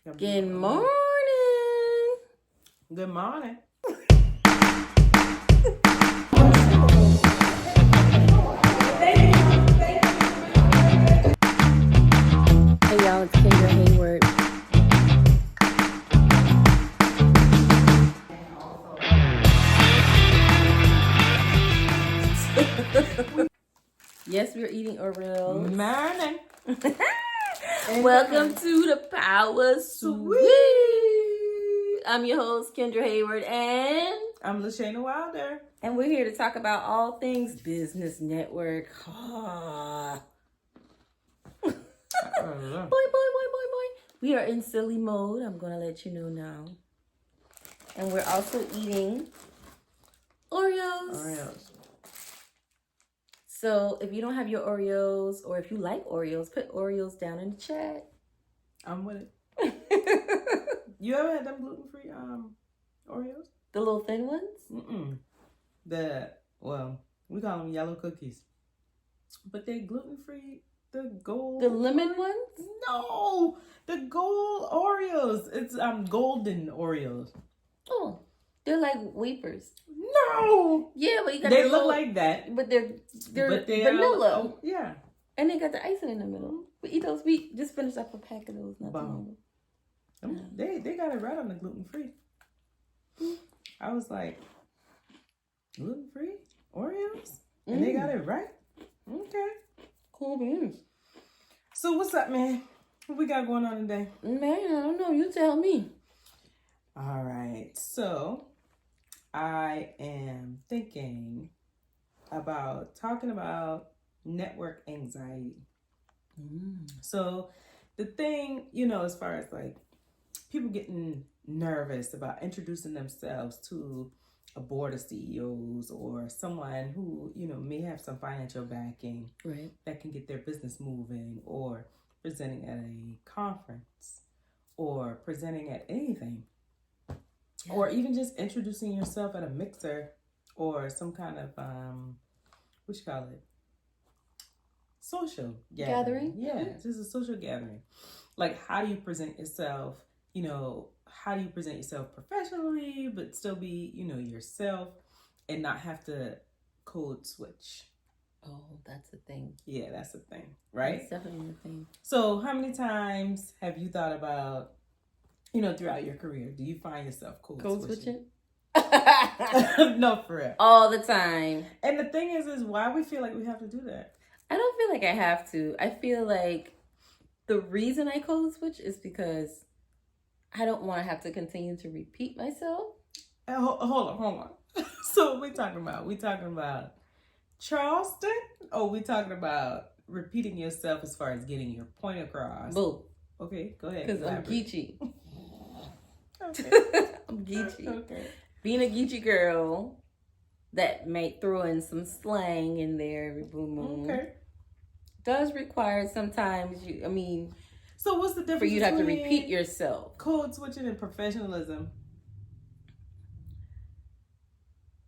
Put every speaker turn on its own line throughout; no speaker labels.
Good morning.
Good morning.
Hey y'all, it's Kendra Hayward. Yes, we're eating Oreos.
Morning.
Welcome to the Power Suite. I'm your host, Kendra Hayward, and
I'm LaShayna Wilder.
And we're here to talk about all things business network. Boy. We are in silly mode. I'm going to let you know now. And we're also eating Oreos. So if you don't have your Oreos, or if you like Oreos, put Oreos down in the chat.
I'm with it. You ever had them gluten-free Oreos?
The little thin ones?
We call them yellow cookies. But they gluten-free. The gold.
The lemon ones?
No, the gold Oreos. It's golden Oreos.
Oh, they're like wafers.
No.
Yeah, but you got
they look like that.
But they're vanilla.
Yeah.
And they got the icing in the middle. We eat those. We just finished up a pack of those. Not
too long. They got it right on the gluten-free. I was like, gluten-free Oreos? And they got it right? Okay.
Cool beans.
So what's up, man? What we got going on today?
Man, I don't know. You tell me.
All right. So I am thinking about talking about network anxiety. So the thing, as far as like people getting nervous about introducing themselves to a board of CEOs or someone who, may have some financial backing,
right,
that can get their business moving, or presenting at a conference, or presenting at anything, or even just introducing yourself at a mixer or some kind of, social gathering. Yeah, just a social gathering. Like, how do you present yourself? How do you present yourself professionally, but still be, yourself and not have to code switch?
Oh, that's a thing.
Yeah, that's a thing, right?
That's definitely a thing.
So how many times have you thought about, throughout your career, do you find yourself code switching? No, for real.
All the time.
And the thing is why we feel like we have to do that?
I don't feel like I have to. I feel like the reason I code switch is because I don't want to have to continue to repeat myself.
Hold on. So what we talking about? We talking about Charleston? Or we talking about repeating yourself as far as getting your point across?
Both.
Okay, go ahead.
Because I'm geeky.
Okay.
I'm geeky.
Okay.
Being a geeky girl that may throw in some slang in there every blue moon. Okay. Does require sometimes
so what's the difference
for you to have to repeat yourself?
Code switching and professionalism.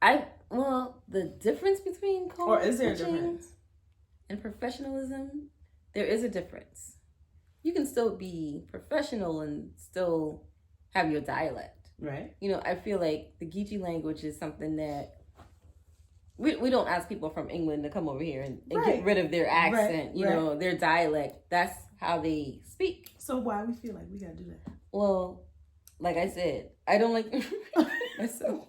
The difference between code
or is there
switching
a difference?
And professionalism, there is a difference. You can still be professional and still have your dialect.
Right.
I feel like the Geechee language is something that we don't ask people from England to come over here and get rid of their accent, their dialect. That's how they speak.
So why we feel like we gotta do that?
Well, like I said, I don't like myself.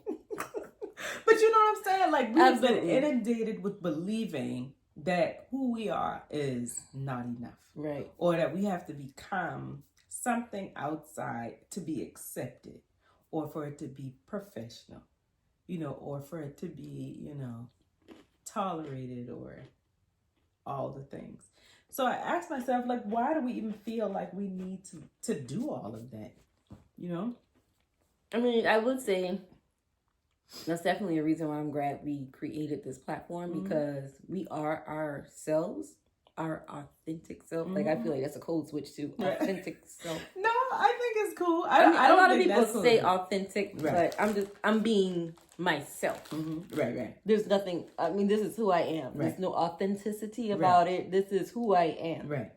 But you know what I'm saying? Like, we've been inundated with believing that who we are is not enough.
Right.
Or that we have to become something outside to be accepted, or for it to be professional, or for it to be, tolerated, or all the things. So I asked myself, like, why do we even feel like we need to do all of that?
I would say that's definitely a reason why I'm glad we created this platform, because we are ourselves, our authentic self. Like, I feel like that's a code switch to authentic self.
No, I think it's cool.
I don't a lot of people say authentic, but I'm being myself.
Right.
There's nothing, this is who I am. Right. There's no authenticity about it. This is who I am.
Right.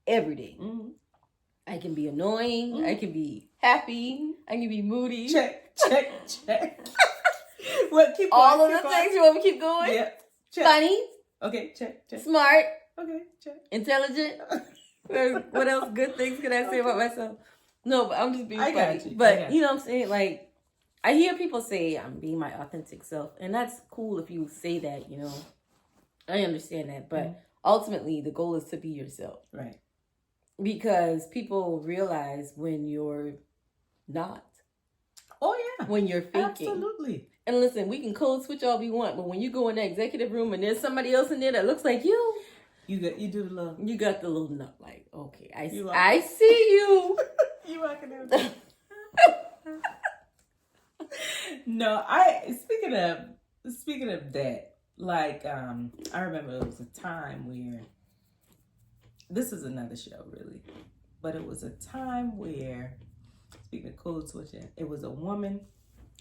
Every day. I can be annoying. I can be happy. I can be moody.
Check. What? Keep going.
All of the things. You want me to keep going?
Yep. Check.
Funny.
Okay. Check.
Smart.
Okay. Check.
Intelligent. What else good things can I say about myself? No, but I'm just being funny.
Got you.
But you know what I'm saying? Like, I hear people say I'm being my authentic self. And that's cool if you say that, you know. I understand that. But ultimately, the goal is to be yourself.
Right.
Because people realize when you're not.
Oh, yeah.
When you're faking.
Absolutely.
And listen, we can code switch all we want. But when you go in the executive room and there's somebody else in there that looks like you. You do the little. You got the little nut, like, okay, I see you.
You rocking everything. No, speaking of that, like, I remember it was a time where, this is another show really, but it was a time where, speaking of code switching, it was a woman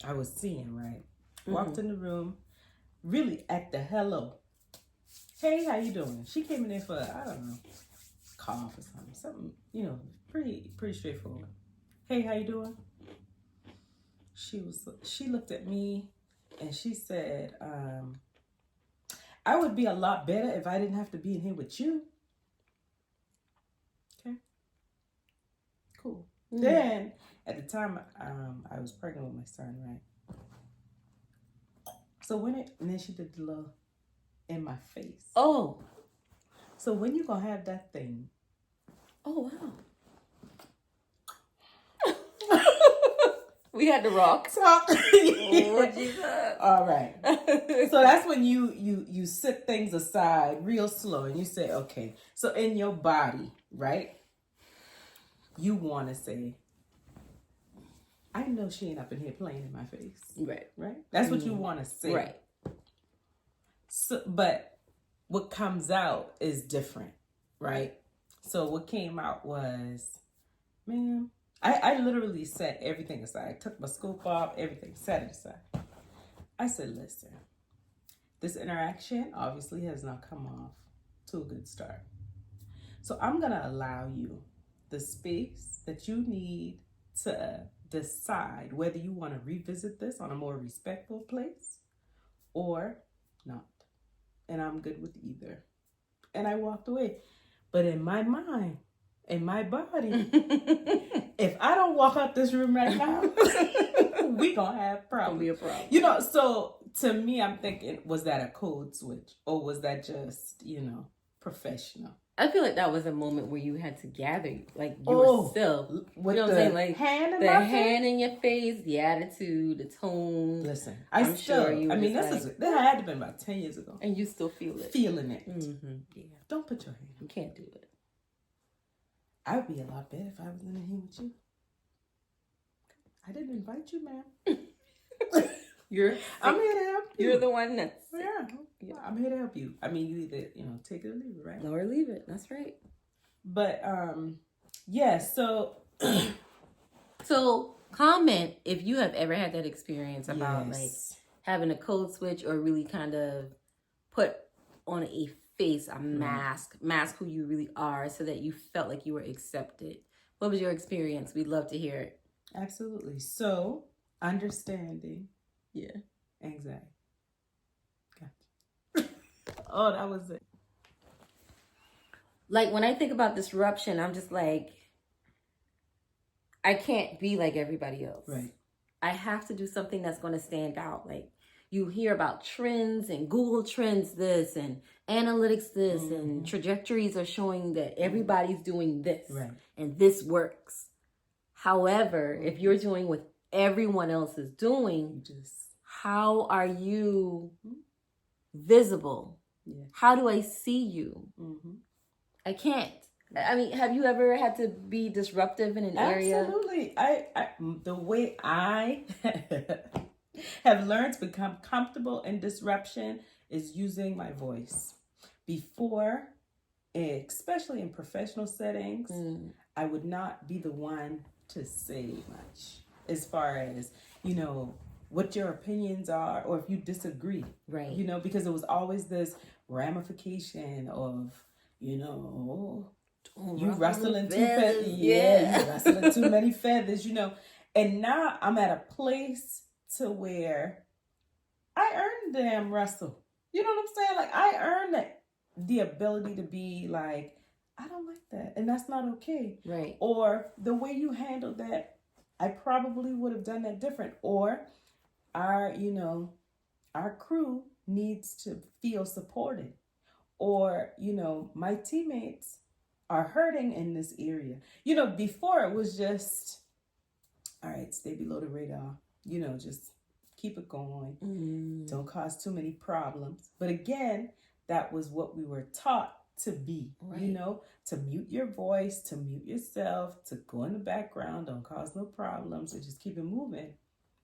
I was seeing, right? Walked in the room, really at the hello. Hey, how you doing? She came in there for, I don't know, cough or something, you know, pretty straightforward. Hey, how you doing? She looked at me and she said, I would be a lot better if I didn't have to be in here with you. Okay. Cool. Then at the time I was pregnant with my son, right? So and then she did the little in my face.
Oh.
So when you gonna have that thing?
Oh, wow. We had to rock.
Talk.
Oh, Jesus.
All right. So that's when you set things aside real slow and you say, okay. So in your body, right? You want to say, I know she ain't up in here playing in my face. Right? That's what you want to say.
Right.
So, but what comes out is different, right? So what came out was, ma'am, I literally set everything aside. I took my scope off, everything, set it aside. I said, listen, this interaction obviously has not come off to a good start. So I'm going to allow you the space that you need to decide whether you want to revisit this on a more respectful place or not. And I'm good with either. And I walked away. But in my mind, in my body, if I don't walk out this room right now, we gonna have problems.
Be a problem.
You know, so to me, I'm thinking, was that a code switch? Or was that just, professional?
I feel like that was a moment where you had to gather, like, yourself.
With
you know what I'm saying? Like,
hand
in your face, the attitude, the tone.
Listen,
I'm sure you were
this had to have been about 10 years ago.
And you still feel it.
Feeling it.
Mm-hmm. Yeah.
Don't put your hand.
You can't do it.
I would be a lot better if I was in here with you. I didn't invite you, ma'am. I'm here to help you.
You're the one that's...
Yeah. I'm here to help you. I mean, you either, take it or leave it, right?
Or leave it. That's right.
But, yeah, so...
So, comment if you have ever had that experience about, like, having a code switch or really kind of put on a face, a mask who you really are so that you felt like you were accepted. What was your experience? We'd love to hear it.
Absolutely. So, understanding.
Yeah.
Anxiety. Gotcha. Oh, that was it.
Like, when I think about disruption, I'm just like, I can't be like everybody else.
Right.
I have to do something that's going to stand out. Like, you hear about trends and Google Trends this and analytics this and trajectories are showing that everybody's doing this and this works. However, if you're doing what everyone else is doing, how are you visible? Yeah. How do I see you? I can't. I mean, have you ever had to be disruptive in an area?
Absolutely. The way I have learned to become comfortable in disruption is using my voice. Before, especially in professional settings, I would not be the one to say much as far as, what your opinions are or if you disagree.
Right.
Because it was always this ramification of, You rustling too feathers. Yeah, you rustling too many feathers, And now I'm at a place to where I earned the damn rustle. You know what I'm saying? Like, I earned the ability to be like, I don't like that. And that's not okay.
Right.
Or the way you handled that, I probably would have done that different. Or our crew needs to feel supported. Or, my teammates are hurting in this area. Before it was just, all right, stay below the radar. Just keep it going. Don't cause too many problems. But again, that was what we were taught to be,
right.
To mute your voice, to mute yourself, to go in the background, don't cause no problems, and just keep it moving.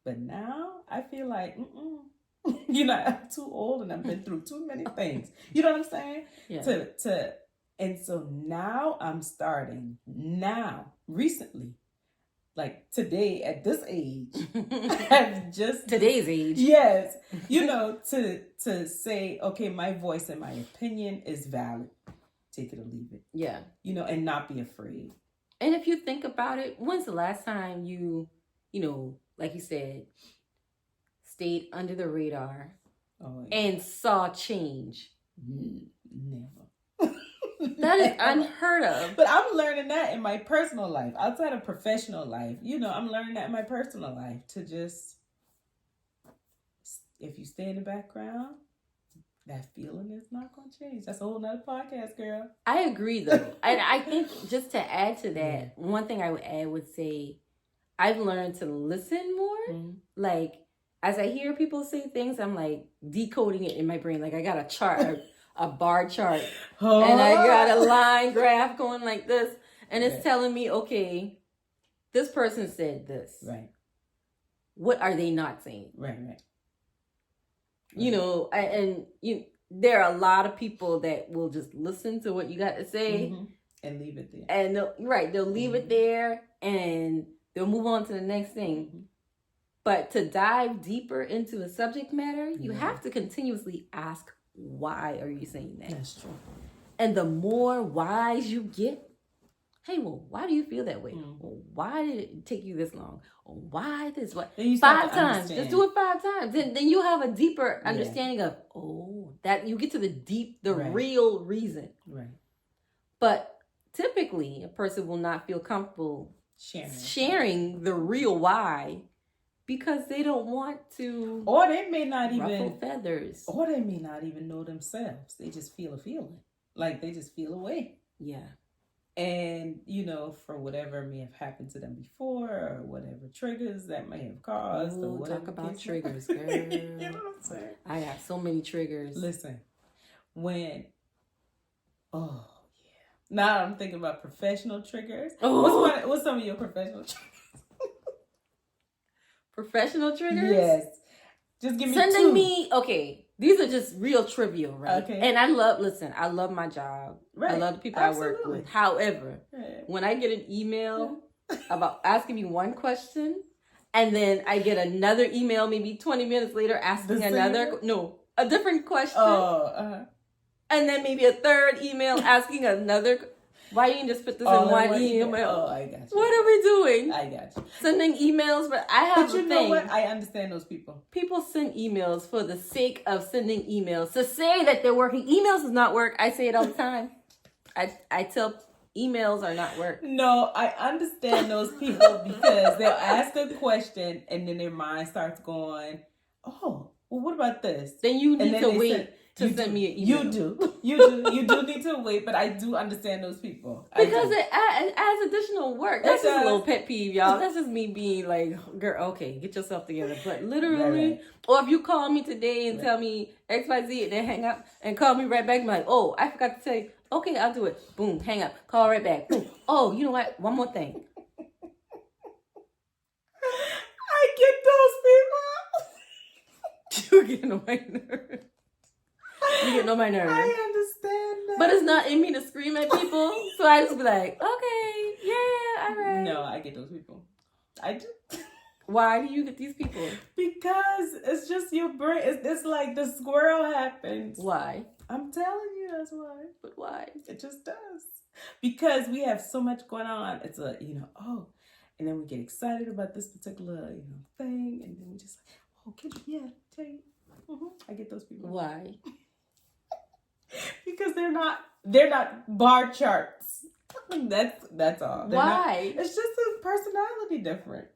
But now I feel like, I'm too old and I've been through too many things. You know what I'm saying?
Yeah.
And so now I'm starting recently, like today at this age, I've just
today's age.
Yes. To say, okay, my voice and my opinion is valid. Take it or leave it.
Yeah.
And not be afraid.
And if you think about it, when's the last time you, like you said, stayed under the radar and saw change?
Never.
That is unheard of.
But I'm learning that in my personal life, outside of professional life. I'm learning that in my personal life to just, if you stay in the background, that feeling is not going to change. That's a whole nother podcast, girl.
I agree, though. And I think just to add to that, one thing I would add would say, I've learned to listen more.
Mm-hmm.
Like, as I hear people say things, I'm like decoding it in my brain. Like, I got a chart, a bar chart, and I got a line graph going like this, and it's telling me, okay, this person said this.
Right.
What are they not saying?
Right.
There are a lot of people that will just listen to what you got to say
and leave it there.
And they'll leave it there and they'll move on to the next thing. But to dive deeper into a subject matter, you have to continuously ask, why are you saying that?
That's true.
And the more whys you get, hey, well, why do you feel that way? Well, why did it take you this long? Or why this? What? 5 times. Just do it 5 times. Then you have a deeper understanding of, that you get to the real reason.
Right.
But typically, a person will not feel comfortable sharing the real why because they don't want to.
Or they may not
ruffle feathers.
Or they may not even know themselves. They just feel a feeling. Like they just feel a way.
Yeah.
And, for whatever may have happened to them before or whatever triggers that may have caused.
Ooh, talk about triggers, girl.
You know what I'm saying?
I got so many triggers.
Listen, now I'm thinking about professional triggers. Oh. What's some of your professional triggers?
Professional triggers?
Yes. Just give me
Sending
2.
me, okay, these are just real trivial, right?
Okay.
And I love my job.
Right.
I love the people I work with. However, when I get an email about asking me one question, and then I get another email maybe 20 minutes later asking a different question. And then maybe a third email asking another. Why you didn't just put this in one email?
Oh, I got you.
What are we doing?
I got you.
Sending emails, but I have
But you know what? I understand those people.
People send emails for the sake of sending emails. To say that they're working. Emails does not work. I say it all the time. I tell emails are not work.
No, I understand those people because they'll ask a question and then their mind starts going, oh, well, what about this?
Then you need to wait. Send me an email.
You do need to wait, but I do understand those people.
Because it adds additional work. That's just a little pet peeve, y'all. That's just me being like, girl, okay, get yourself together. But literally, or if you call me today and tell me XYZ and then hang up and call me right back, I'm like, oh, I forgot to say, okay, I'll do it. Boom, hang up, call right back. Boom. Oh, you know what? One more thing.
I get those people.
You're getting on my nerves. You get on my nerves.
I understand that.
But it's not in me to scream at people. So I just be like, okay, yeah, all right.
No, I get those people. I do.
Why do you get these people?
Because it's just your brain. It's like the squirrel happens.
Why?
I'm telling you, that's why.
But why?
It just does. Because we have so much going on. It's a, and then we get excited about this particular, thing. And then we just like, oh, tell you. I get those people.
Why?
Because they're not bar charts. That's all.
Why?
It's just a personality difference.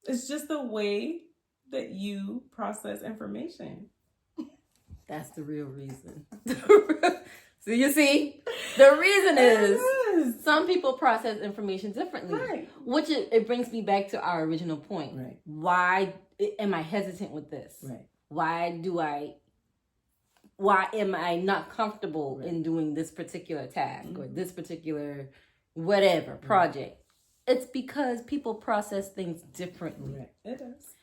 It's just the way that you process information.
That's the real reason. So you see, the reason is some people process information differently.
Right.
Which it brings me back to our original point.
Right.
Why am I hesitant with this?
Right.
Why am I not comfortable in doing this particular task or this particular whatever project? It's because people process things differently.
Right. It does.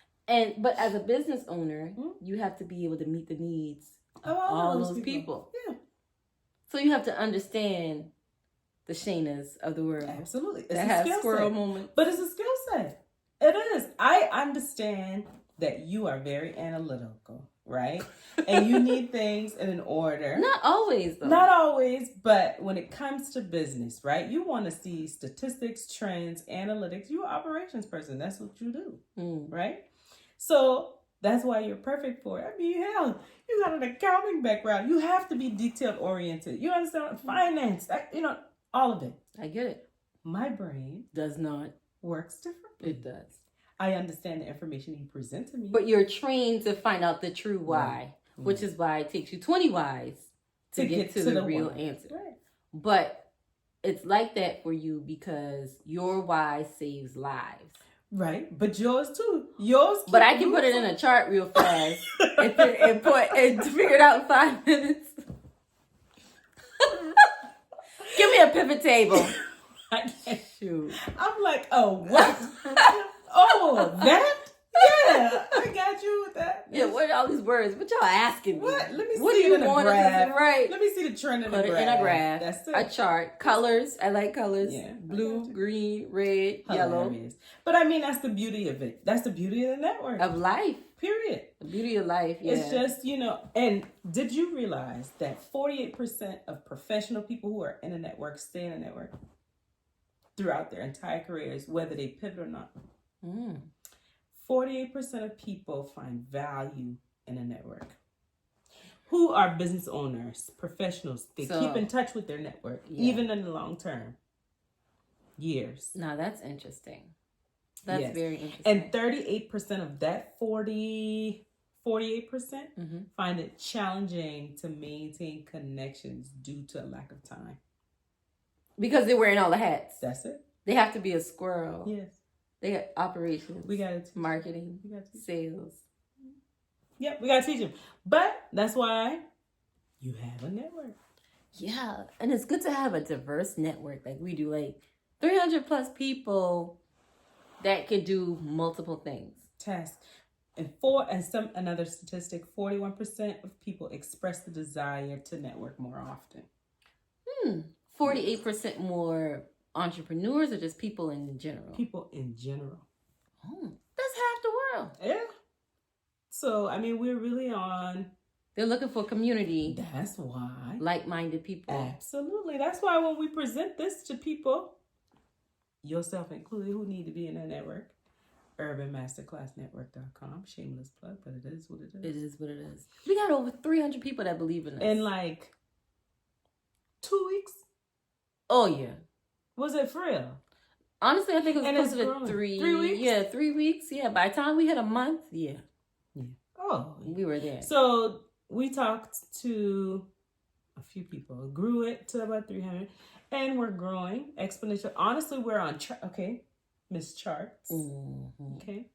But as a business owner, you have to be able to meet the needs of all those people.
Yeah.
So you have to understand the Shaynas of the world.
Absolutely. It's
that
a
have
skill
squirrel
set.
moments.
But it's a skill set. It is. I understand that you are very analytical, right? And you need things in an order.
Not always, though.
Not always, but when it comes to business, right? You want to see statistics, trends, analytics. You're an operations person. That's what you do, right? So that's why you're perfect for it. I mean, hell, you got an accounting background. You have to be detail oriented. You understand finance, all of it.
I get it.
My brain
does not
works differently.
It does.
I understand the information you present to me.
But you're trained to find out the true why, which is why it takes you 20 whys to get to the real answer.
Right.
But it's like that for you because your why saves lives.
Right, but yours too.
But I can put it in a chart real fast and figure it out in 5 minutes. Give me a pivot table.
I can't.
Shoot.
I'm like, oh, what? Oh, that? Yeah, I got you with that.
Yeah, what are all these words? What y'all asking me?
What? Let me
what
see
do you
it in
want
a graph.
Right.
Let me see the trend in
Put
a graph.
Put it in a graph.
That's it.
A chart. Colors. I like colors.
Yeah.
Blue, green, red, yellow.
But I mean, that's the beauty of it. That's the beauty of the network.
Of life.
Period.
The beauty of life, yeah.
It's just, and did you realize that 48% of professional people who are in a network stay in a network throughout their entire careers, whether they pivot or not? 48% of people find value in a network. Who are business owners, professionals? They keep in touch with their network, even in the long term. Years.
Now that's interesting. That's very interesting.
And 38% of that 48% find it challenging to maintain connections due to a lack of time.
Because they're wearing all the hats.
That's it.
They have to be a squirrel.
Yes.
They got operations.
We got to teach
marketing.
We got to
sales.
Yep, we got to teach them. But that's why you have a network.
Yeah, and it's good to have a diverse network like we do. Like 300 plus people that can do multiple things.
Tasks. And another statistic, 41% of people express the desire to network more often.
48% more entrepreneurs or just people in general?
People in general.
Oh, that's half the world.
Yeah. So, I mean, we're really on...
They're looking for community.
That's why.
Like-minded people.
Absolutely. That's why when we present this to people, yourself included, who need to be in that network, urbanmasterclassnetwork.com. Shameless plug, but it is what it is.
It is what it is. We got over 300 people that believe in us.
In like 2 weeks?
Oh, yeah.
Was it for real?
Honestly, I think it was closer to 3
weeks.
Yeah, 3 weeks. Yeah, by the time we hit a month, yeah.
Oh.
We were there.
So we talked to a few people, grew it to about 300, and we're growing exponential. Honestly, we're on track. Okay, Miss Charts. Okay,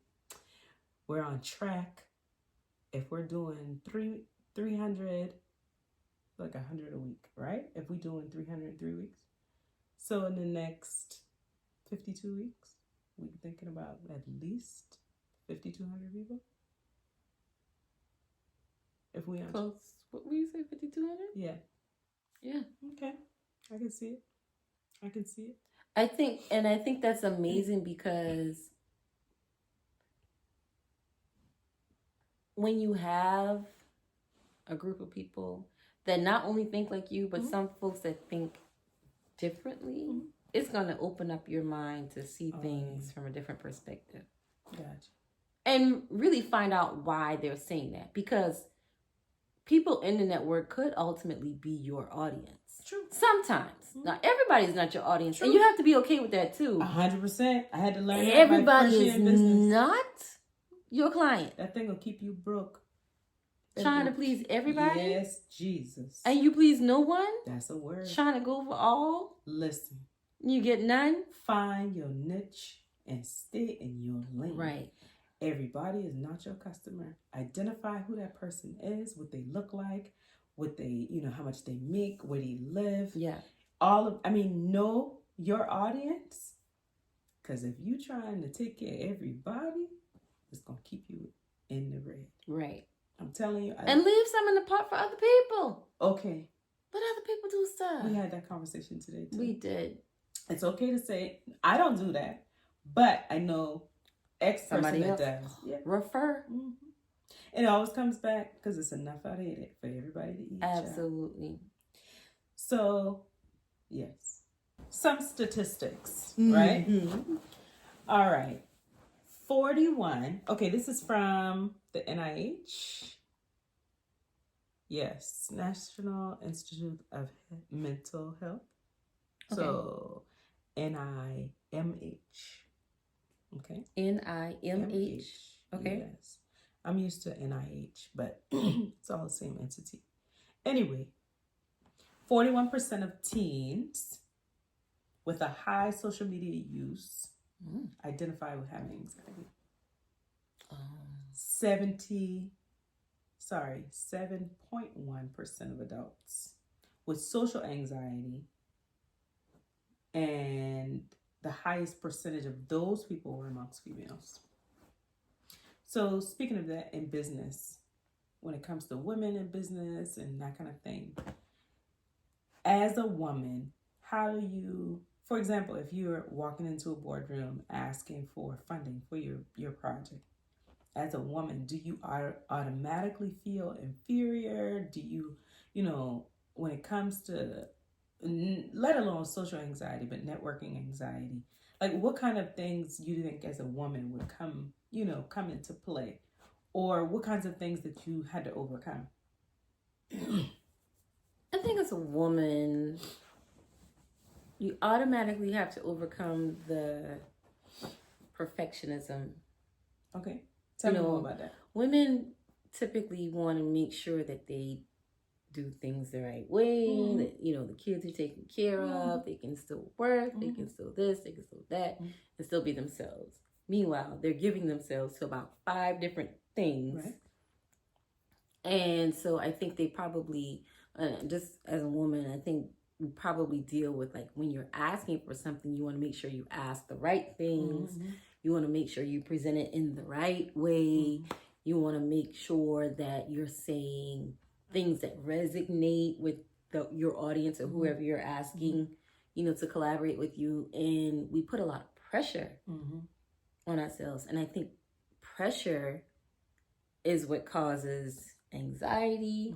we're on track. If we're doing 300, like 100 a week, right? If we're doing 300 in 3 weeks, so in the next 52 weeks, we're thinking about at least 5,200 people. If we
close, what will you say, 5,200?
Yeah.
Yeah.
Okay. I can see it. I can see it.
I think that's amazing because when you have a group of people that not only think like you, but some folks that think differently, it's going to open up your mind to see things from a different perspective.
Gotcha.
And really find out why they're saying that. Because people in the network could ultimately be your audience.
True.
Sometimes. Now, everybody's not your audience. True. And you have to be okay with that, too.
100%. I had to learn that.
Everybody is not your client.
That thing will keep you broke.
Trying to please everybody?
Yes, Jesus.
And you please no one?
That's a word.
Trying to go for all?
Listen.
You get none?
Find your niche and stay in your lane.
Right.
Everybody is not your customer. Identify who that person is, what they look like, what they, how much they make, where they live.
Yeah.
Know your audience. Because if you trying to take care of everybody, it's going to keep you in the red.
Right.
I'm telling you.
And leave some in the pot for other people.
Okay.
Let other people do stuff.
We had that conversation today, too.
We did.
It's okay to say, I don't do that. But I know X person
Somebody
that
else.
does. Yeah.
Refer.
Mm-hmm. And it always comes back because it's enough out of it for everybody to eat.
Absolutely.
So, yes. Some statistics, right? All right. 41. Okay, this is from the NIH. Yes, National Institute of Mental Health. Okay. So, NIMH. Okay.
NIMH. Okay.
Yes. I'm used to NIH, but it's all the same entity. Anyway, 41% of teens with a high social media use identify with having anxiety. 7.1% of adults with social anxiety, and the highest percentage of those people were amongst females. So speaking of that in business, when it comes to women in business and that kind of thing, as a woman, how do you, for example, if you're walking into a boardroom asking for funding for your project, as a woman, do you automatically feel inferior? Do you, when it comes to, let alone social anxiety, but networking anxiety, like what kind of things you think as a woman would come into play? Or what kinds of things that you had to overcome?
I think as a woman, you automatically have to overcome the perfectionism.
Okay. Tell me more about that.
Women typically want to make sure that they do things the right way, that, the kids are taken care of, they can still work, they can still this, they can still that, and still be themselves. Meanwhile, they're giving themselves to about 5 different things. Right. And so I think they probably, just as a woman, I think we probably deal with, like, when you're asking for something, you want to make sure you ask the right things. You want to make sure you present it in the right way. You want to make sure that you're saying things that resonate with your audience or whoever you're asking, to collaborate with you. And we put a lot of pressure on ourselves. And I think pressure is what causes anxiety,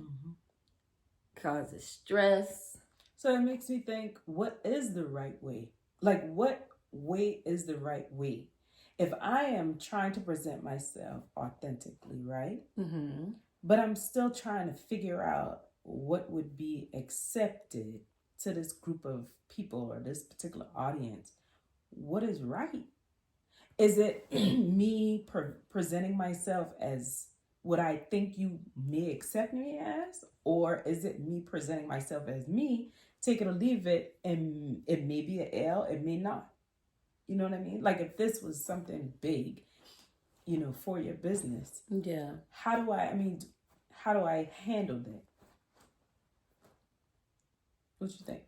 causes stress.
So it makes me think, what is the right way? Like, what way is the right way? If I am trying to present myself authentically, right? But I'm still trying to figure out what would be accepted to this group of people or this particular audience. What is right? Is it me presenting myself as what I think you may accept me as? Or is it me presenting myself as me, take it or leave it, and it may be an L, it may not? You know what I mean? Like if this was something big, for your business.
Yeah.
How do I handle that? What you think?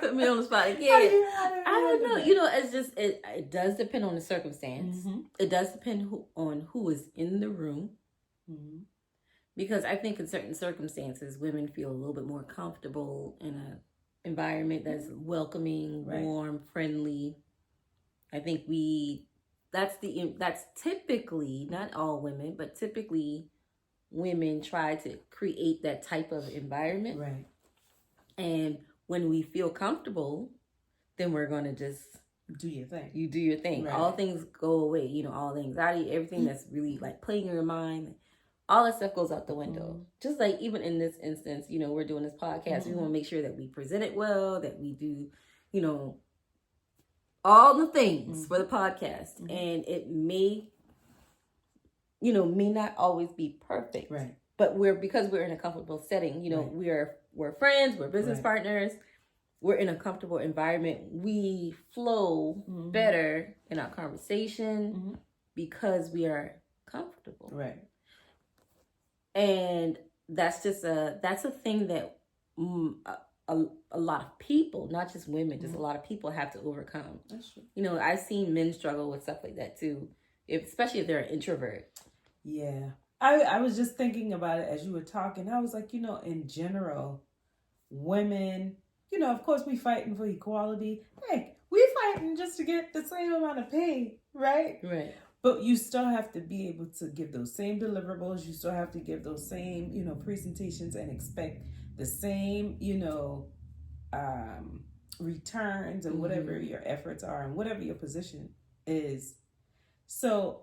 Put me on the spot again. I don't know. It's just, it does depend on the circumstance. It does depend on who is in the room. Because I think in certain circumstances, women feel a little bit more comfortable in an environment that's welcoming, warm, friendly. I think that's typically, not all women, but typically women try to create that type of environment.
Right.
And when we feel comfortable, then we're going to just
do your thing.
You do your thing.
Right.
All things go away. You know, all the anxiety, everything that's really like playing in your mind, all that stuff goes out the window. Just like even in this instance, you know, we're doing this podcast. We want to make sure that we present it well, that we do, you know, all the things for the podcast. And it may, you know, may not always be perfect.
Right.
But because we're in a comfortable setting, you know, we're friends, we're business partners, we're in a comfortable environment. We flow better in our conversation because we are comfortable.
Right.
And that's just that's a thing that a lot of people, not just women, just a lot of people have to overcome.
That's true.
You know, I've seen men struggle with stuff like that too, especially if they're an introvert.
Yeah. I was just thinking about it as you were talking. I was like, you know, in general, women, you know, of course we fighting for equality. Heck, we fighting just to get the same amount of pay, right?
Right.
But you still have to be able to give those same deliverables. You still have to give those same, you know, presentations and expect the same, you know, returns and whatever your efforts are and whatever your position is. So,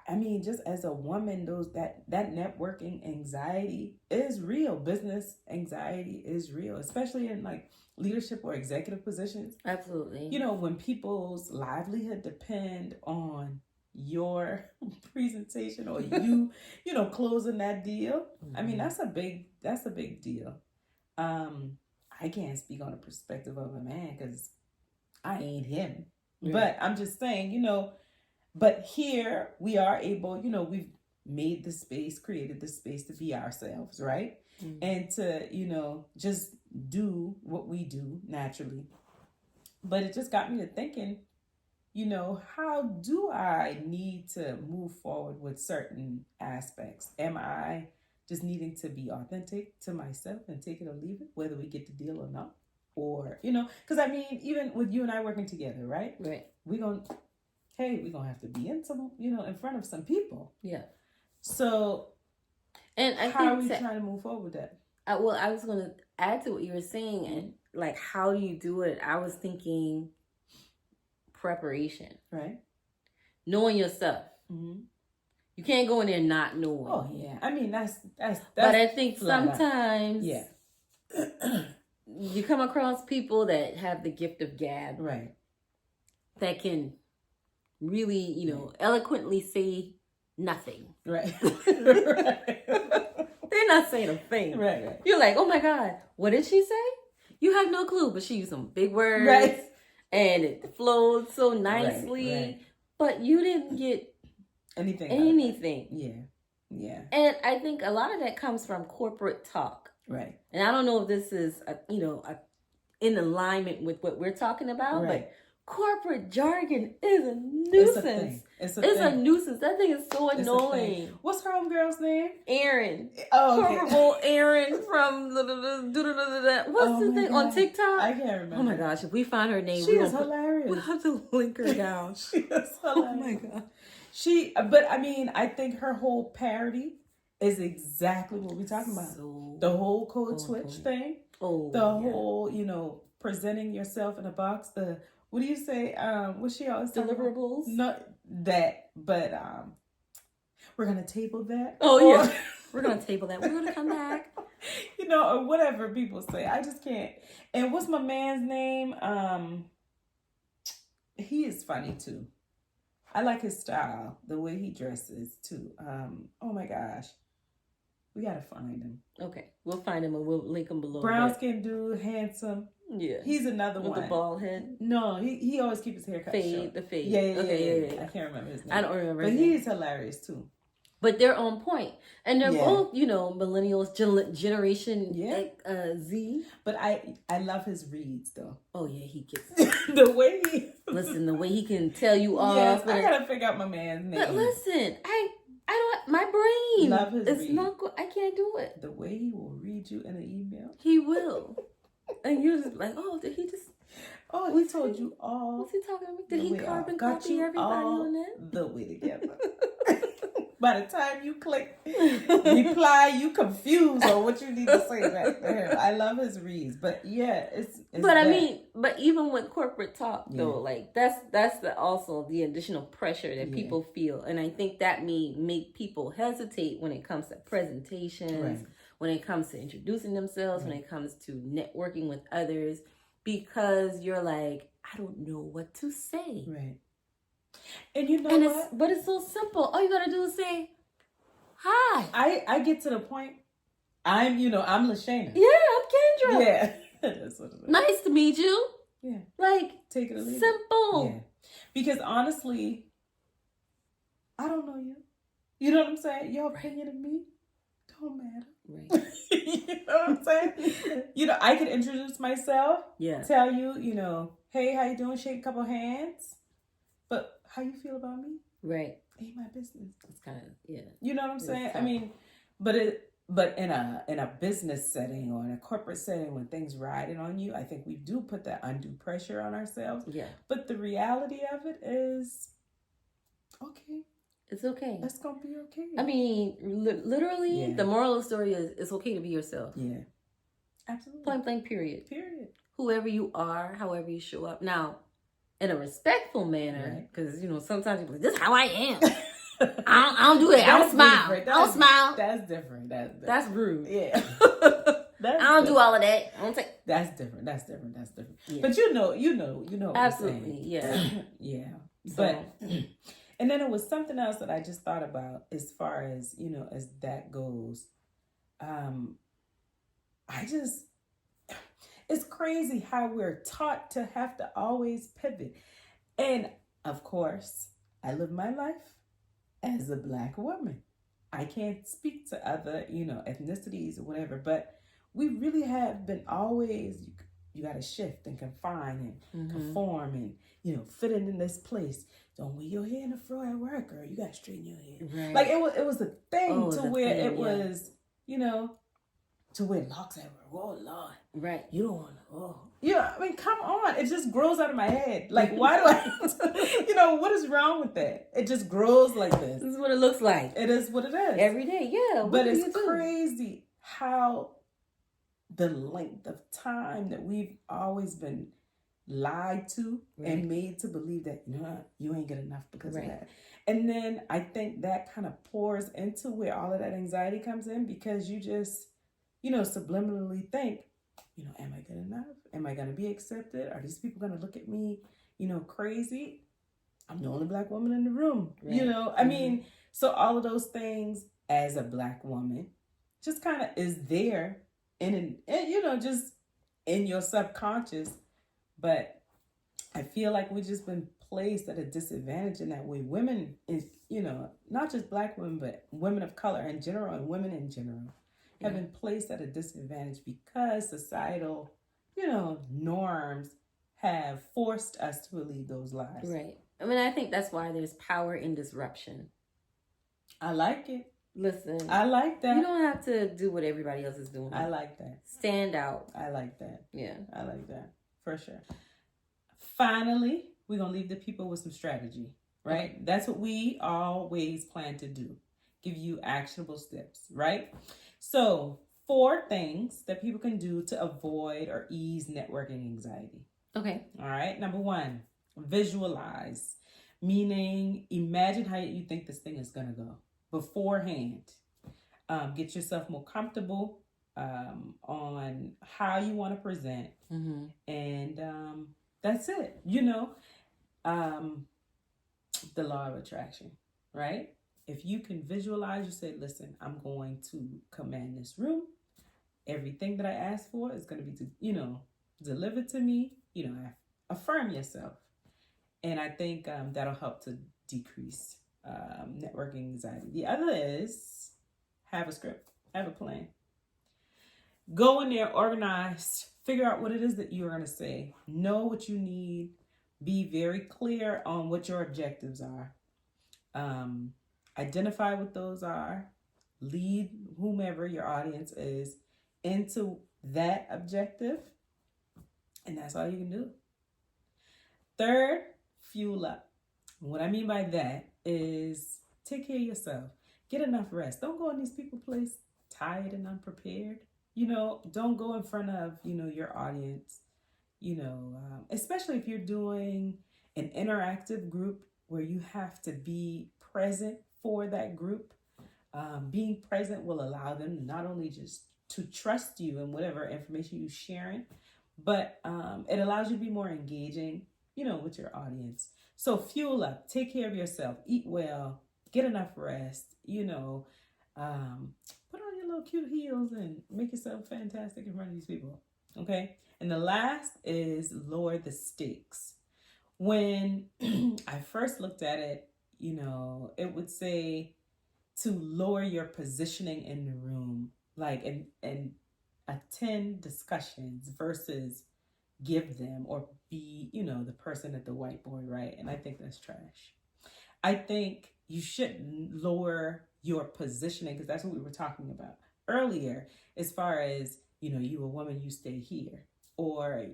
I mean, just as a woman, that networking anxiety is real. Business anxiety is real, especially in like leadership or executive positions.
Absolutely.
You know, when people's livelihood depend on your presentation or you know, closing that deal. I mean, that's a big deal. I can't speak on the perspective of a man because I ain't him. Right. But I'm just saying, you know, but here we are able, you know, we've made the space, created the space to be ourselves, right? And to, you know, just do what we do naturally. But it just got me to thinking, you know, how do I need to move forward with certain aspects? Am I just needing to be authentic to myself and take it or leave it, whether we get the deal or not? Or, you know, because I mean, even with you and I working together, right?
Right.
We're going to have to be in some, you know, in front of some people.
Yeah.
So,
and
how are we trying to move forward with that?
I was going to add to what you were saying, and like, how do you do it? I was thinking preparation,
right?
Knowing yourself. You can't go in there not knowing.
Oh yeah, I mean that's.
But I think sometimes,
yeah,
you come across people that have the gift of gab,
right?
That can really, you know, eloquently say nothing,
right?
They're not saying a thing,
right?
You're like, oh my God, what did she say? You have no clue, but she used some big words,
right?
And it flowed so nicely,
right.
But you didn't get anything.
Yeah.
And I think a lot of that comes from corporate talk,
right?
And I don't know if this is, in alignment with what we're talking about, but corporate jargon is a nuisance. It's a nuisance. That thing is so annoying.
What's her homegirl's name?
Erin.
Oh, okay.
Horrible Erin from what's the thing on TikTok?
I can't remember.
Oh my gosh! If we find her name,
she is hilarious.
We'll have to link her down.
She is hilarious.
Oh my God.
But I mean, I think her whole parody is exactly what we're talking about. The whole code switch thing. Whole, you know, presenting yourself in a box. What do you say? What she always
deliverables?
Not that, but we're gonna table that.
Yeah, we're gonna table that. We're gonna come back.
You know, or whatever people say. I just can't. And what's my man's name? He is funny too. I like his style, the way he dresses too. Oh my gosh, we gotta find him.
Okay, we'll find him and we'll link him below.
Brown skin dude, handsome.
Yeah,
he's another one
with the bald head.
No, he always keeps his hair cut short.
The fade.
Yeah. I can't remember his name.
I don't remember.
But he's hilarious too.
But they're on point, and they're both, you know, millennials, generation Z.
But I love his reads though.
Oh yeah, he gets
the way he
the way he can tell you off.
Yes, I gotta figure out my man's name.
But listen, I don't. My brain.
Love his
it's
read.
not good. I can't do it.
The way he will read you in an email.
He will. And you're just like, oh, did he just?
Oh, he told you all.
What's he talking about? Did he carbon copy everybody on that?
The way together. by the time you click reply, you confused on what you need to say back to him. I love his reads, but yeah, it's
but I mean, but even with corporate talk though, like that's also the additional pressure that people feel, and I think that may make people hesitate when it comes to presentations, when it comes to introducing themselves, when it comes to networking with others, because you're like, I don't know what to say.
Right. And you know what?
But it's so simple. All you gotta do is say, hi.
I get to the point. I'm Lashana.
Yeah, I'm Kendra.
Yeah. That's what it is.
Nice to meet you.
Yeah.
Like,
take it or leave
simple.
it. Yeah. Because honestly, I don't know you. You know what I'm saying? Your opinion of me don't matter.
Right.
You know what I'm saying? I can introduce myself.
Yeah.
Tell you, hey, how you doing? Shake a couple hands. But how you feel about me?
Right.
Ain't my business.
It's kind of, yeah.
You know what I'm saying? I mean, but in a business setting or in a corporate setting, when things riding on you, I think we do put that undue pressure on ourselves.
Yeah.
But the reality of it is, okay.
It's okay.
That's gonna be okay.
I mean, literally, the moral of the story is it's okay to be yourself.
Yeah. Absolutely.
Point blank, period.
Period.
Whoever you are, however you show up. Now, in a respectful manner, because, sometimes people, this is how I am. I don't do that. I don't smile. I don't smile.
That's different.
That's rude.
Yeah.
I don't do all of that. I don't take.
That's different. Yeah. But you know.
Absolutely. Yeah.
Yeah. But and then it was something else that I just thought about as far as as that goes. It's crazy how we're taught to have to always pivot, and of course, I live my life as a Black woman. I can't speak to other, ethnicities or whatever, but we really have been always, you got to shift and confine and conform and, fit in this place. Don't wear your hair in the fro at work, or you got to straighten your hair. Right. Like it was a thing to where it was, to wear locks at work. Oh, Lord.
Right.
You don't want to, Yeah, I mean, come on. It just grows out of my head. Like, why do I, what is wrong with that? It just grows like this.
This is what it looks like.
It is what it is.
Every day, yeah.
But it's crazy how the length of time that we've always been lied to and made to believe that, you ain't good enough because of that. And then I think that kind of pours into where all of that anxiety comes in, because you just, subliminally think, am I good enough? Am I going to be accepted? Are these people going to look at me, crazy? I'm the only Black woman in the room. Right. I mean, so all of those things as a Black woman just kind of is there and just in your subconscious. But I feel like we've just been placed at a disadvantage in that way. Women is, not just Black women, but women of color in general and women in general have been placed at a disadvantage because societal, norms have forced us to lead those lives.
Right. I mean, I think that's why there's power in disruption.
I like it.
Listen.
I like that.
You don't have to do what everybody else is doing.
I like that.
Stand out.
I like that.
Yeah.
I like that. For sure. Finally, we're going to leave the people with some strategy, right? Okay. That's what we always plan to do. Give you actionable steps, right? So 4 things that people can do to avoid or ease networking anxiety.
Okay.
All right. Number 1, visualize, meaning imagine how you think this thing is going to go beforehand. Get yourself more comfortable on how you want to present. And that's it. The law of attraction, right? If you can visualize, you say, listen, I'm going to command this room. Everything that I ask for is going to be, delivered to me. Affirm yourself. And I think that'll help to decrease networking anxiety. The other is have a script, have a plan. Go in there organized, figure out what it is that you're going to say. Know what you need. Be very clear on what your objectives are. Identify what those are. Lead whomever your audience is into that objective. And that's all you can do. Third, fuel up. What I mean by that is take care of yourself. get enough rest. Don't go in these people place tired and unprepared. Don't go in front of, your audience, especially if you're doing an interactive group where you have to be present for that group. Being present will allow them not only just to trust you and whatever information you're sharing, but it allows you to be more engaging, with your audience. So fuel up, take care of yourself, eat well, get enough rest, put on your little cute heels and make yourself fantastic in front of these people. Okay. And the last is lower the stakes. When I first looked at it, it would say to lower your positioning in the room, like and attend discussions versus give them or be, the person at the whiteboard, right? And I think that's trash. I think you shouldn't lower your positioning, because that's what we were talking about earlier, as far as, you a woman, you stay here, or,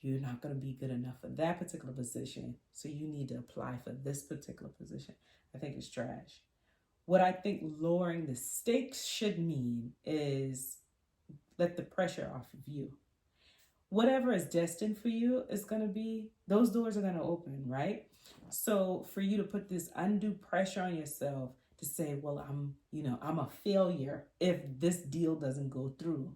you're not going to be good enough for that particular position, so you need to apply for this particular position. I think it's trash. What I think lowering the stakes should mean is let the pressure off of you. Whatever is destined for you is going to be, those doors are going to open, right? So for you to put this undue pressure on yourself to say, well, I'm a failure if this deal doesn't go through.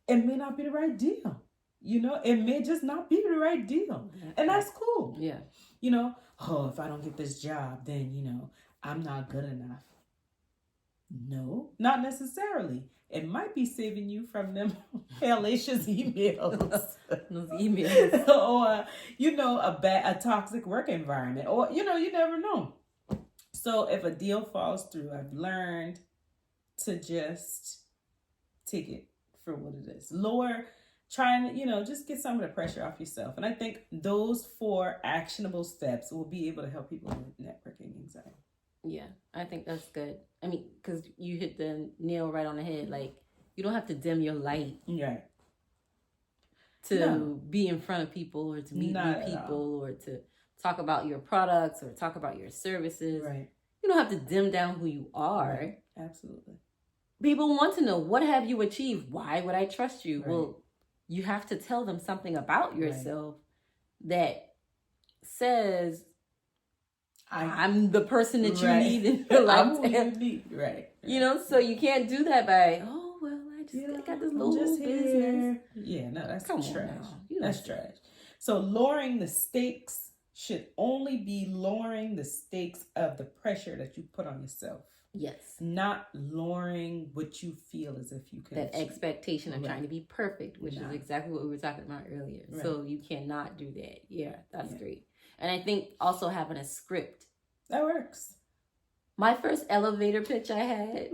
It may not be the right deal. It may just not be the right deal. And that's cool.
Yeah.
If I don't get this job, then, I'm not good enough. No, not necessarily. It might be saving you from them hellacious emails.
Those emails.
Or, a toxic work environment. Or, you never know. So if a deal falls through, I've learned to just take it for what it is. Trying to, just get some of the pressure off yourself. And I think those 4 actionable steps will be able to help people with networking anxiety.
Yeah, I think that's good. I mean, because you hit the nail right on the head. Like, you don't have to dim your light to be in front of people or to meet new people or to talk about your products or talk about your services.
Right.
You don't have to dim down who you are.
Right. Absolutely.
People want to know, what have you achieved? Why would I trust you? Right. Well, you have to tell them something about yourself that says, I'm the person that you need in your life.
I'm who you need. Right.
So you can't do that by, I got this little business.
Yeah, no, that's trash. That's trash. So lowering the stakes should only be lowering the stakes of the pressure that you put on yourself.
Yes.
Not lowering what you feel as if you can.
That expectation of trying to be perfect, which is exactly what we were talking about earlier. Right. So you cannot do that. Yeah, that's great. And I think also having a script.
That works.
My first elevator pitch I had,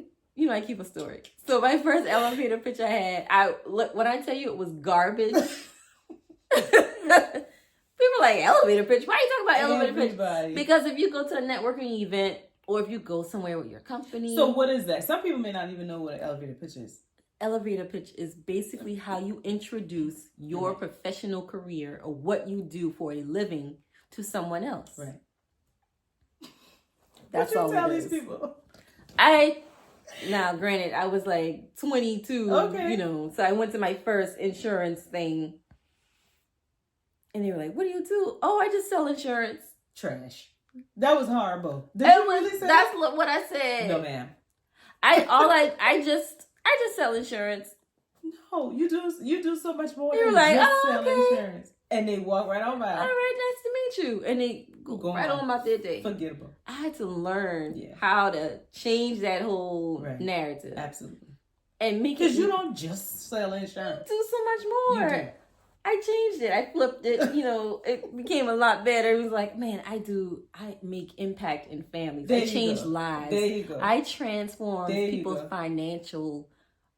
I keep a story. So my first elevator pitch I had, when I tell you it was garbage. People are like, elevator pitch? Why are you talking about elevator pitch? Because if you go to a networking event or if you go somewhere with your company.
So what is that? Some people may not even know what an elevator pitch is.
Elevator pitch is basically how you introduce your professional career or what you do for a living to someone else.
Right.
That's
what
all
you tell
it
these
is.
people?
Now, granted, I was like 22, so I went to my first insurance thing. And they were like, what do you do? Oh, I just sell insurance.
Trash. That was horrible. Did you really say
that's what I said.
No, ma'am.
I just sell insurance.
No, you do so much more
You're
than
like,
just sell insurance. And they walk right on by.
All right, nice to meet you. And they go right on about their day.
Forgettable.
I had to learn how to change that whole narrative.
Absolutely.
And make it.
Because you don't just sell insurance.
You do so much more. You do. I changed it. I flipped it. It became a lot better. It was like, man, I make impact in families. I change lives.
There you go.
I transform people's financial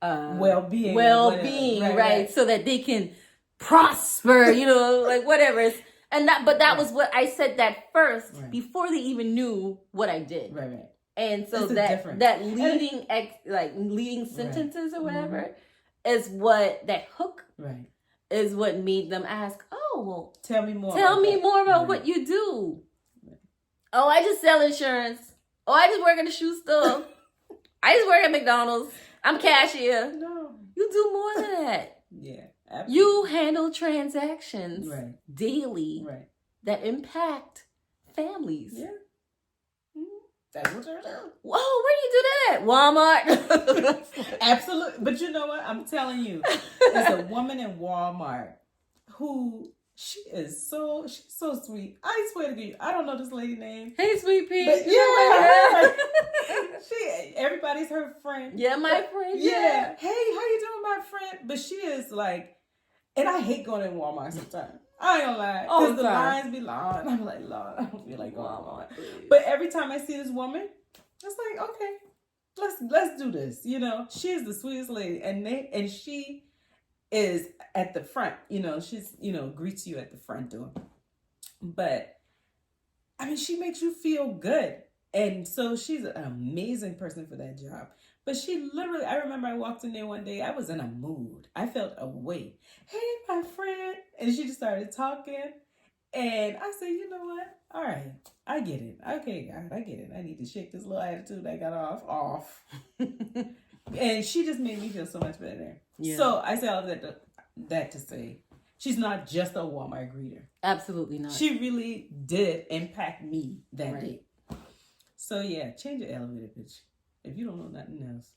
well-being,
right? So that they can prosper, like whatever. But that was what I said that first before they even knew what I did.
Right.
And so that leading sentences or whatever is what that hook is what made them ask, oh, well,
tell me more
about what you do. Right. Oh, I just sell insurance. Oh, I just work in the shoe store. I just work at McDonald's. I'm cashier.
No.
You do more than that.
Yeah, absolutely.
You handle transactions daily
that
impact families.
Yeah. That's what you're doing.
Whoa, where do you do that? Walmart.
Absolutely. But you know what? I'm telling you, there's a woman in Walmart who she's so sweet. I swear to you, I don't know this lady's name.
Hey, sweet pea.
But yeah, everybody's her friend.
Yeah, my friend.
Yeah. Hey, how you doing, my friend? But she is like, and I hate going in Walmart sometimes. I ain't gonna lie. Because the lines be long. I'm like, Lord, I don't feel like going to Walmart. But every time I see this woman, it's like, okay, let's do this. You know, she is the sweetest lady. And she is at the front, she's, greets you at the front door. But I mean, she makes you feel good. And so she's an amazing person for that job. But she literally, I remember I walked in there one day, I was in a mood. I felt a way. Hey, my friend. And she just started talking. And I said, you know what? All right, I get it. Okay, God, I get it. I need to shake this little attitude I got off. And she just made me feel so much better. Yeah. So I say all that to say, she's not just a Walmart greeter.
Absolutely not.
She really did impact me that day. So yeah, change your elevator pitch. If you don't know nothing else,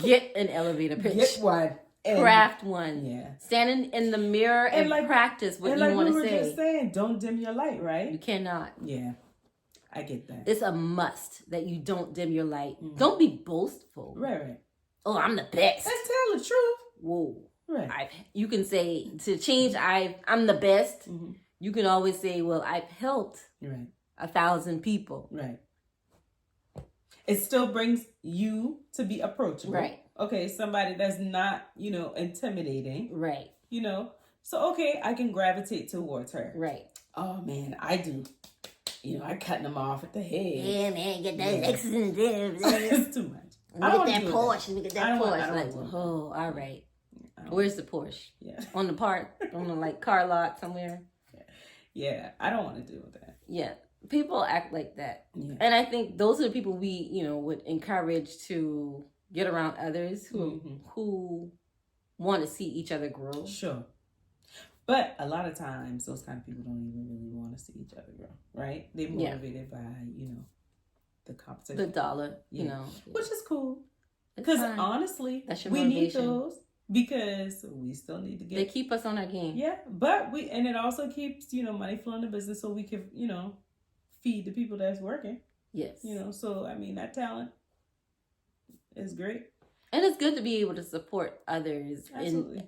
get an elevator pitch.
Get one.
Craft one.
Yeah.
Stand in the mirror and practice what you want to say. And like we were just
saying, don't dim your light, right?
You cannot.
Yeah. I get that.
It's a must that you don't dim your light. Mm-hmm. Don't be boastful.
Right.
Oh, I'm the best.
Let's tell the truth.
Whoa.
Right.
You can say, to change, I'm the best. Mm-hmm. You can always say, well, I've helped 1,000 people.
Right. It still brings you to be approachable. Right. Okay, somebody that's not, intimidating.
Right.
So, okay, I can gravitate towards her.
Right.
Oh, man, I do. I cutting them off at the head.
Yeah, man, get that Lexus and
it's too much.
Get that Porsche. Look at that Porsche. Oh, all right. Where's the Porsche?
Yeah.
On the car lot somewhere?
Yeah, I don't want to deal with that.
Yeah. People act like that.
Yeah.
And I think those are the people we, would encourage to get around others who want to see each other grow.
Sure. But a lot of times, those kind of people don't even really want to see each other grow, right? They're motivated by, the competition.
The dollar,
Which is cool. Because honestly, we need those because we still need to get...
They keep us on our game.
Yeah, but and it also keeps, money flowing in the business so we can, feed the people that's working.
Yes.
So, I mean, that talent is great.
And it's good to be able to support others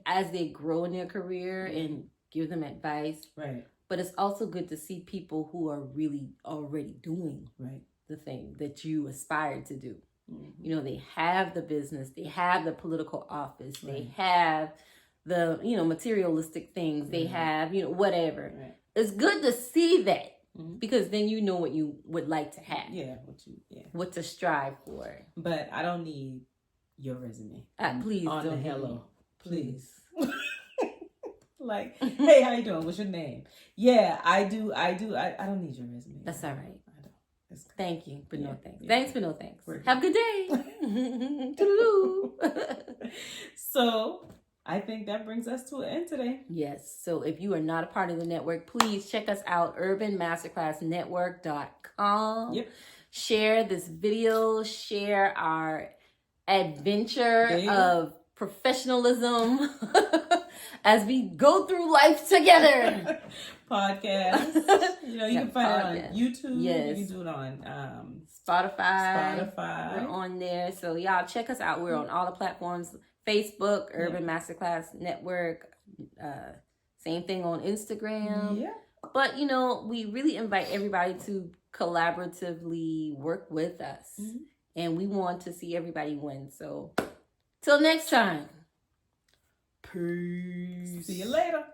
as they grow in their career and give them advice.
Right.
But it's also good to see people who are really already doing the thing that you aspire to do. Mm-hmm. They have the business, they have the political office, they have the, materialistic things, they have, whatever. Right. It's good to see that. Mm-hmm. Because then you know what you would like to have.
Yeah,
what to strive for.
But I don't need your resume.
Please
on
don't.
The hello. Please. Like, hey, how you doing? What's your name? Yeah, I do. I don't need your resume.
That's all right.
I don't.
Thank you, but no thanks. Thanks, but no thanks. Have a good day. Toodaloo.
So... I think that brings us to an end today.
Yes. So if you are not a part of the network, please check us out, urbanmasterclassnetwork.com. Yep. Share this video. Share our adventure of professionalism as we go through life together.
Podcast. You can find it on YouTube. Yes. You can do it on
Spotify. We're on there. So y'all check us out. We're on all the platforms. Facebook, Urban Masterclass Network, same thing on Instagram.
Yeah.
But, we really invite everybody to collaboratively work with us. Mm-hmm. And we want to see everybody win. So, till next time.
Peace. See you later.